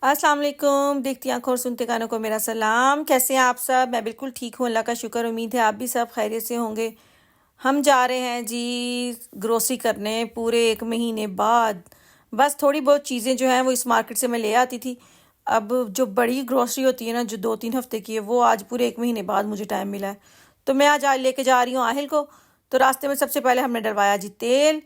अस्सलाम वालेकुम। देखती आंखों और सुनते कानों को मेरा सलाम। कैसे हैं आप सब? मैं बिल्कुल ठीक हूँ, अल्लाह का शुक्र। उम्मीद है आप भी सब खैरियत से होंगे। हम जा रहे हैं जी ग्रोसरी करने पूरे 1 महीने बाद। बस थोड़ी बहुत चीज़ें जो हैं वो इस मार्केट से मैं ले आती थी। अब जो बड़ी ग्रोसरी होती है ना, जो 2-3 हफ्ते की है, वो आज पूरे 1 महीने बाद मुझे टाइम मिला है। तो मैं आज लेके जा रही हूँ आहिल को। तो रास्ते में सबसे पहले हमने डलवाया जी तेल,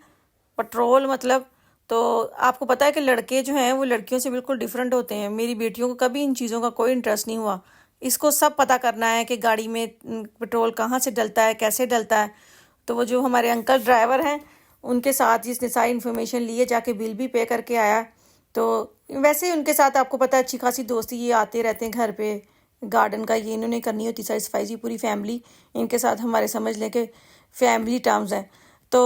पेट्रोल मतलब। तो आपको पता है कि लड़के जो हैं वो लड़कियों से बिल्कुल डिफरेंट होते हैं। मेरी बेटियों को कभी इन चीज़ों का कोई इंटरेस्ट नहीं हुआ। इसको सब पता करना है कि गाड़ी में पेट्रोल कहाँ से डलता है, कैसे डलता है। तो वो जो हमारे अंकल ड्राइवर हैं, उनके साथ जिसने सारी इन्फॉर्मेशन लिए, जाके बिल भी पे करके आया। तो वैसे ही उनके साथ आपको पता है अच्छी खासी दोस्ती, ये आते रहते हैं घर पे। गार्डन का ये इन्होंने करनी होती सारी सफाई जी, पूरी फैमिली इनके साथ हमारे समझ लें कि फैमिली टर्म्स हैं। तो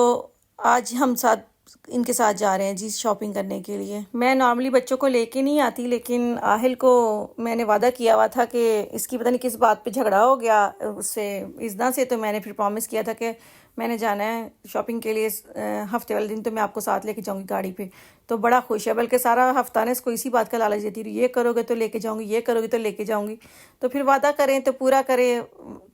आज हम साथ इनके साथ जा रहे हैं जी शॉपिंग करने के लिए। मैं नॉर्मली बच्चों को लेके नहीं आती, लेकिन आहिल को मैंने वादा किया हुआ था कि इसकी पता नहीं किस बात पे झगड़ा हो गया उससे, इज़्ना से। तो मैंने फिर प्रॉमिस किया था कि मैंने जाना है शॉपिंग के लिए हफ्ते वाले दिन, तो मैं आपको साथ लेके जाऊंगी गाड़ी पे। तो बड़ा खुश है, बल्कि सारा हफ्ता ने इसको इसी बात का लालच देती रही, ये करोगे तो लेके जाऊंगी, ये करोगे तो लेके जाऊंगी। तो फिर वादा करें तो पूरा करें,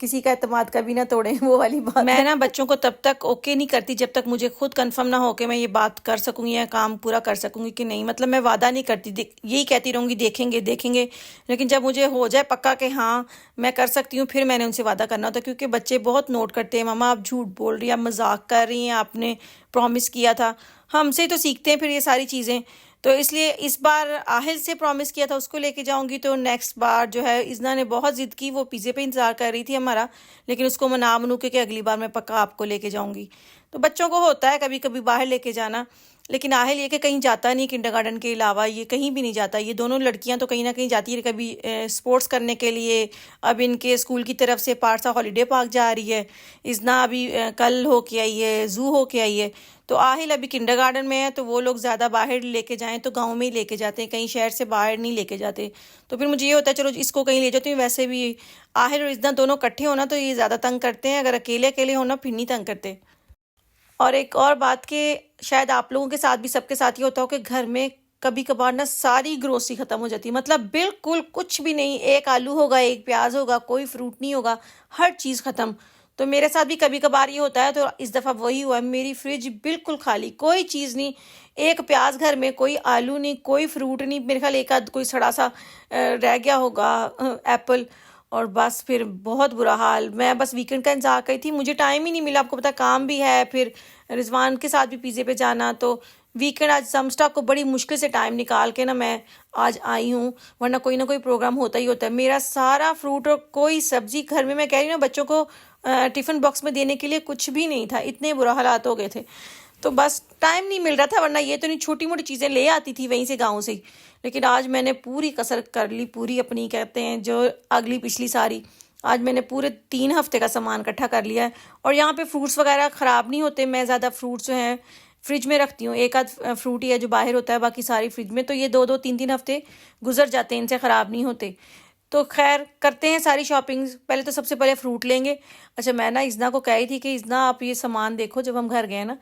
किसी का एतमाद कभी ना तोड़ें, वो वाली बात मैं है ना बच्चों को तब तक ओके नहीं करती जब तक मुझे खुद कंफर्म ना हो कि मैं ये बात कर सकूंगी या काम पूरा कर सकूंगी कि नहीं। मतलब मैं वादा नहीं करती, यही कहती रहूंगी देखेंगे देखेंगे। लेकिन जब मुझे हो जाए पक्का कि हाँ मैं कर सकती हूँ, फिर मैंने उनसे वादा करना होता है। क्योंकि बच्चे बहुत नोट करते हैं, मामा आप झूठ बोल रही हैं, आप मजाक कर रही हैं, आपने प्रॉमिस किया था। हमसे ही तो सीखते हैं फिर ये सारी चीज़ें। तो इसलिए इस बार आहिल से प्रॉमिस किया था उसको लेके जाऊंगी। तो नेक्स्ट बार जो है इज़ना ने बहुत ज़िद की, वो पिज़्ज़े पे इंतज़ार कर रही थी हमारा। लेकिन उसको मना मनू के कि अगली बार मैं पक्का आपको लेके जाऊंगी। तो बच्चों को होता है कभी कभी बाहर लेके जाना। लेकिन आहिल ये कि कहीं जाता नहीं, किंडरगार्टन के अलावा ये कहीं भी नहीं जाता। ये दोनों लड़कियां तो कहीं ना कहीं जाती है, कभी स्पोर्ट्स करने के लिए। अब इनके स्कूल की तरफ से पारसा हॉलीडे पार्क जा रही है। इज़ना अभी कल हो के आई है, जू हो के आई है। तो आहिल अभी किंडरगार्टन में है। तो वो लोग ज़्यादा बाहर लेके जाएं तो गांव में ही लेके जाते हैं, कहीं शहर से बाहर नहीं लेके जाते। तो फिर मुझे ये होता है चलो इसको कहीं ले जाती हूँ। वैसे भी आहिल और इज़ना दोनों इकट्ठे होना तो ये ज़्यादा तंग करते हैं, अगर अकेले अकेले होना फिर नहीं तंग करते। और एक और बात कि शायद आप लोगों के साथ भी, सबके साथ ही होता हो कि घर में कभी कभार ना सारी ग्रोसरी खत्म हो जाती है। मतलब बिल्कुल कुछ भी नहीं, एक आलू होगा, एक प्याज होगा, कोई फ्रूट नहीं होगा, हर चीज़ खत्म। तो मेरे साथ भी कभी कभार ये होता है। तो इस दफ़ा वही हुआ, मेरी फ्रिज बिल्कुल खाली, कोई चीज़ नहीं। एक प्याज घर में, कोई आलू नहीं, कोई फ्रूट नहीं। मेरे ख्याल एक आध कोई सड़ा सा रह गया होगा एप्पल। और बस फिर बहुत बुरा हाल। मैं बस वीकेंड का इंतजार करी थी, मुझे टाइम ही नहीं मिला। आपको पता काम भी है, फिर रिजवान के साथ भी पिज़्ज़े पे जाना। तो वीकेंड आज समझता को बड़ी मुश्किल से टाइम निकाल के ना मैं आज आई हूँ, वरना कोई ना कोई प्रोग्राम होता ही होता है। मेरा सारा फ्रूट और कोई सब्जी घर में, मैं कह रही हूँ ना, बच्चों को टिफ़िन बॉक्स में देने के लिए कुछ भी नहीं था, इतने बुरा हालात हो गए थे। तो बस टाइम नहीं मिल रहा था, वरना ये तो नहीं छोटी मोटी चीज़ें ले आती थी वहीं से गाँव से ही। लेकिन आज मैंने पूरी कसर कर ली, पूरी अपनी कहते हैं जो अगली पिछली सारी। आज मैंने पूरे 3 हफ्ते का सामान इकट्ठा कर लिया है। और यहाँ पे फ्रूट्स वगैरह ख़राब नहीं होते। मैं ज़्यादा फ्रूट्स जो हैं फ्रिज में रखती हूँ, एक आध फ्रूट ही है जो बाहर होता है, बाकी सारी फ्रिज में। तो ये 2-2 3-3 हफ्ते गुजर जाते हैं, इनसे ख़राब नहीं होते। तो खैर करते हैं सारी शॉपिंग। पहले तो सबसे पहले फ्रूट लेंगे। अच्छा, मैं ना इज़ना को कह रही थी कि इज़ना आप ये सामान देखो, जब हम घर गए ना,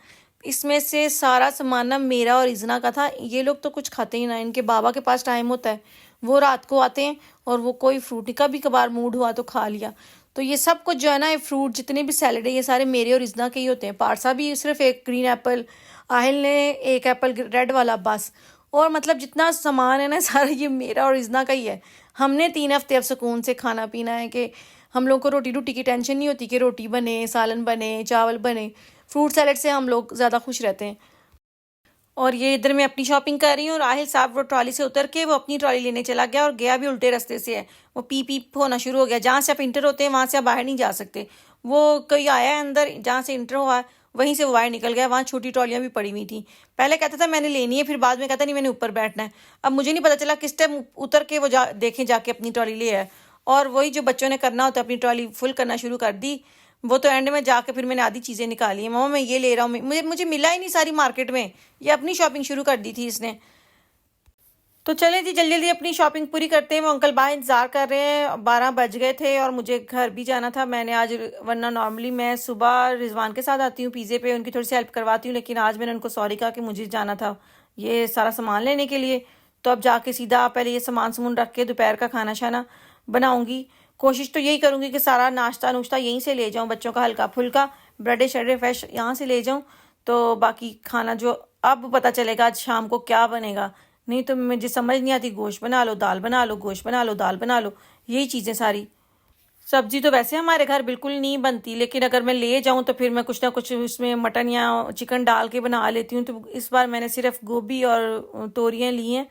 इसमें से सारा सामान ना मेरा और इज़ना का था। ये लोग तो कुछ खाते ही ना, इनके बाबा के पास टाइम होता है, वो रात को आते हैं और वो कोई फ्रूट नहीं, कभी कभार मूड हुआ तो खा लिया। तो ये सब कुछ जो है ना, ये फ्रूट जितने भी सैलड है, ये सारे मेरे और इज़ना के ही होते हैं। पारसा भी सिर्फ एक ग्रीन एप्पल, आहिल ने एक एप्पल रेड वाला, बस। और मतलब जितना सामान है ना सारा ये मेरा और इज़ना का ही है। हमने 3 हफ्ते अब सुकून से खाना पीना है कि हम लोग को रोटी रोटी की टेंशन नहीं होती कि रोटी बने, सालन बने, चावल बने। फ्रूट सैलेड से हम लोग ज़्यादा खुश रहते हैं। और ये इधर मैं अपनी शॉपिंग कर रही हूँ और आहिल साहब वो ट्रॉली से उतर के वो अपनी ट्रॉली लेने चला गया, और गया भी उल्टे रास्ते से है। वो पी पी होना शुरू हो गया। जहाँ से आप इंटर होते हैं वहाँ से आप बाहर नहीं जा सकते। वो कोई आया है अंदर, जहाँ से इंटर हुआ है वहीं से वो बाहर निकल गया। वहाँ छोटी ट्रॉलियाँ भी पड़ी हुई थी। पहले कहता था मैंने लेनी है, फिर बाद में कहता नहीं मैंने ऊपर बैठना है। अब मुझे नहीं पता चला किस टाइम उतर के वो देखें जाके अपनी ट्रॉली ले आए। और वही जो बच्चों ने करना होता है, अपनी ट्रॉली फुल करना शुरू कर दी। वो तो एंड में जाके फिर मैंने आधी चीज़ें निकाली है, मामा मैं ये ले रहा हूँ, मुझे मुझे मिला ही नहीं सारी मार्केट में। ये अपनी शॉपिंग शुरू कर दी थी इसने। तो चलें जी जल्दी जल्दी अपनी शॉपिंग पूरी करते हैं। वो अंकल बाहर इंतज़ार कर रहे हैं, 12 बज गए थे और मुझे घर भी जाना था। मैंने आज, वरना नॉर्मली मैं सुबह रिजवान के साथ आती हूँ पिज़्ज़े पे, उनकी थोड़ी सी हेल्प करवाती हूँ। लेकिन आज मैंने उनको सॉरी कहा कि मुझे जाना था ये सारा सामान लेने के लिए। तो अब जाके सीधा पहले ये सामान समून रख के दोपहर का खाना शाना बनाऊंगी। कोशिश तो यही करूंगी कि सारा नाश्ता नुश्ता यहीं से ले जाऊं, बच्चों का हल्का फुल्का ब्रेड शरेड फ्रेश यहाँ से ले जाऊं। तो बाकी खाना जो अब पता चलेगा आज शाम को क्या बनेगा, नहीं तो मुझे समझ नहीं आती, गोश्त बना लो दाल बना लो, गोश्त बना लो दाल बना लो, यही चीज़ें सारी। सब्जी तो वैसे हमारे घर बिल्कुल नहीं बनती, लेकिन अगर मैं ले जाऊं तो फिर मैं कुछ ना कुछ उसमें मटन या चिकन डाल के बना लेती हूँ। तो इस बार मैंने सिर्फ गोभी और तोरियां ली हैं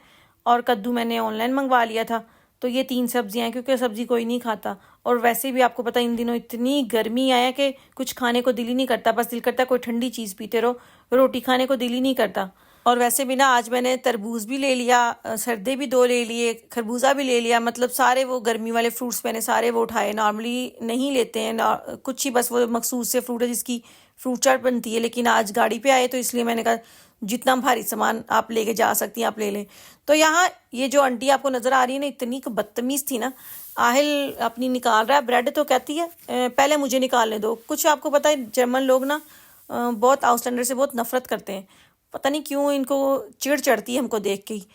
और कद्दू मैंने ऑनलाइन मंगवा लिया था। तो ये 3 सब्जियां हैं, क्योंकि सब्जी कोई नहीं खाता। और वैसे भी आपको पता है इन दिनों इतनी गर्मी आया कि कुछ खाने को दिल ही नहीं करता, बस दिल करता है कोई ठंडी चीज़ पीते रहो, रोटी खाने को दिल ही नहीं करता। और वैसे भी ना आज मैंने तरबूज भी ले लिया, सरदे भी 2 ले लिए, खरबूजा भी ले लिया, मतलब सारे वो गर्मी वाले फ्रूट्स मैंने सारे वो उठाए। नॉर्मली नहीं लेते हैं कुछ ही, बस वो मखसूस से फ्रूट है जिसकी फ्रूट चाट बनती है, लेकिन आज गाड़ी पे आए तो इसलिए मैंने कहा जितना भारी सामान आप लेके जा सकती हैं आप ले लें। तो यहाँ ये जो आंटी आपको नज़र आ रही है ना, इतनी बदतमीज़ थी ना। आहिल अपनी निकाल रहा है ब्रेड, तो कहती है पहले मुझे निकालने दो। कुछ आपको पता है जर्मन लोग ना बहुत आउटस्टैंडर से बहुत नफरत करते हैं, पता नहीं क्यों इनको चिढ़ चढ़ती है हमको देख के ही।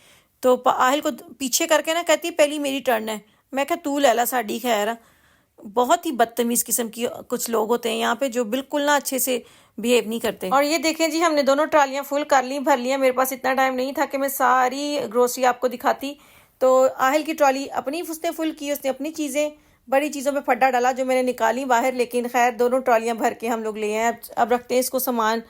तो आहिल को पीछे करके ना कहती पहली मेरी टर्न है। मैं कहा तू लैला साडी खैर। बहुत ही बदतमीज किस्म की कुछ लोग होते हैं यहाँ पे जो बिल्कुल ना अच्छे से बिहेव नहीं करते। और ये देखें जी, हमने दोनों ट्रालियाँ फुल कर ली, भर लिया। मेरे पास इतना टाइम नहीं था कि मैं सारी ग्रोसरी आपको दिखाती। तो आहिल की ट्रॉली अपनी उसने फुल की, उसने अपनी चीज़ें बड़ी चीज़ों पे फड्डा डाला जो मैंने निकाली बाहर। लेकिन खैर दोनों ट्रॉलियाँ भर के हम लोग ले आए। अब रखते हैं इसको सामान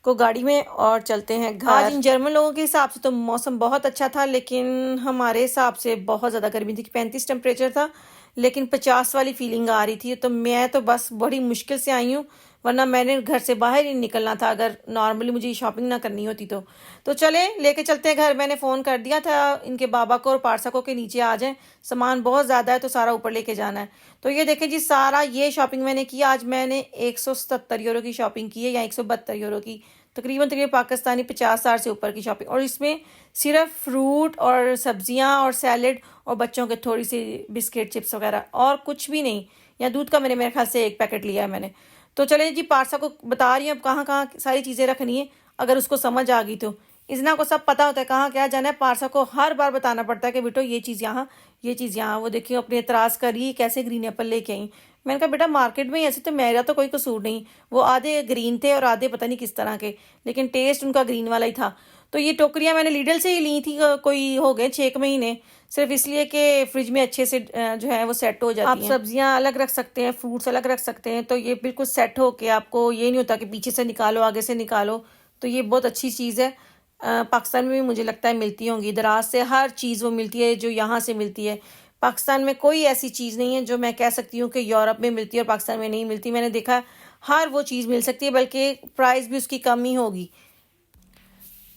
को गाड़ी में और चलते हैं घर। आज इन जर्मन लोगों के हिसाब से तो मौसम बहुत अच्छा था, लेकिन हमारे हिसाब से बहुत ज़्यादा गर्मी थी। 35 टेम्परेचर था, लेकिन 50 वाली फीलिंग आ रही थी। तो मैं तो बस बड़ी मुश्किल से आई हूँ, वरना मैंने घर से बाहर ही निकलना था अगर नॉर्मली मुझे शॉपिंग ना करनी होती तो। चले लेके चलते हैं घर। मैंने फ़ोन कर दिया था इनके बाबा को और पारसा को कि नीचे आ जाएं, सामान बहुत ज़्यादा है तो सारा ऊपर लेके जाना है। तो ये देखें जी, सारा ये शॉपिंग मैंने की। आज मैंने 177 यूरो की शॉपिंग की है, या 172 यूरो की, तकरीबन पाकिस्तानी 50,000 से ऊपर की शॉपिंग। और इसमें सिर्फ फ्रूट और सब्जियां और सैलेड और बच्चों के थोड़ी सी बिस्किट चिप्स वगैरह, और कुछ भी नहीं। या दूध का मैंने मेरे ख्याल से 1 पैकेट लिया है मैंने। तो चले जी, पारसा को बता रही हूँ अब कहाँ कहाँ सारी चीज़ें रखनी है, अगर उसको समझ आ गई तो। इजना को सब पता होता है कहाँ क्या जाना है, पारसा को हर बार बताना पड़ता है कि बेटो ये चीज़ यहाँ, ये चीज़ यहाँ। वो देखिए अपने एतराज़ करी कैसे ग्रीन एप्पल लेके आई। मैंने कहा बेटा मार्केट में ऐसे तो मेरा तो कोई कसूर नहीं, वो आधे ग्रीन थे और आधे पता नहीं किस तरह के, लेकिन टेस्ट उनका ग्रीन वाला ही था। तो ये टोकरियाँ मैंने लीडल से ही ली थी, कोई हो गए 6 महीने, सिर्फ इसलिए कि फ्रिज में अच्छे से जो है वो सेट हो जाती हैं। आप सब्जियां अलग रख सकते हैं, फ्रूट्स अलग रख सकते हैं, तो ये बिल्कुल सेट हो के आपको ये नहीं होता कि पीछे से निकालो आगे से निकालो। तो ये बहुत अच्छी चीज़ है। पाकिस्तान में भी मुझे लगता है मिलती होंगी, दराज से हर चीज़ वो मिलती है जो यहाँ से मिलती है। पाकिस्तान में कोई ऐसी चीज़ नहीं है जो मैं कह सकती हूँ कि यूरोप में मिलती है और पाकिस्तान में नहीं मिलती। मैंने देखा हर वो चीज़ मिल सकती है, बल्कि प्राइस भी उसकी कम ही होगी।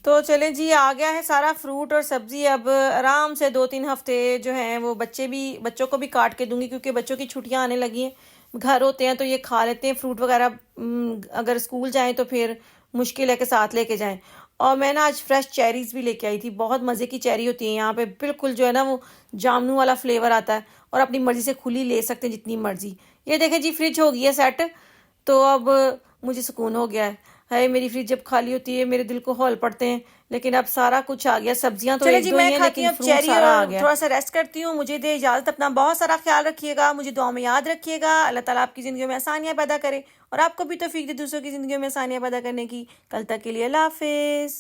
तो चले जी, आ गया है सारा फ्रूट और सब्जी। अब आराम से 2-3 हफ्ते जो हैं वो बच्चों को भी काट के दूंगी, क्योंकि बच्चों की छुट्टियां आने लगी हैं, घर होते हैं तो ये खा लेते हैं फ्रूट वगैरह। अगर स्कूल जाएं तो फिर मुश्किल है कि साथ लेके जाएं। और मैं ना आज फ्रेश चेरीज भी लेके आई थी, बहुत मज़े की चेरी होती है यहाँ पे, बिल्कुल जो है ना वो जामनू वाला फ्लेवर आता है, और अपनी मर्जी से खुली ले सकते हैं जितनी मर्जी। ये देखें जी, फ्रिज हो गई है सेट, तो अब मुझे सुकून हो गया है। मेरी फ्रिज जब खाली होती है मेरे दिल को हौल पड़ते हैं, लेकिन अब सारा कुछ आ गया। सब्जियां तो एक दो ही हैं, लेकिन फ्रूट सारा आ गया। थोड़ा सा रेस्ट करती हूँ, मुझे दे इजाजत। अपना बहुत सारा ख्याल रखिएगा, मुझे दुआ में याद रखिएगा। अल्लाह ताला आपकी ज़िंदगी में आसानियाँ पैदा करे और आपको भी तौफीक दे दूसरों की ज़िंदगी में आसानियाँ पैदा करने की। कल तक के लिए अल्लाह हाफिज़।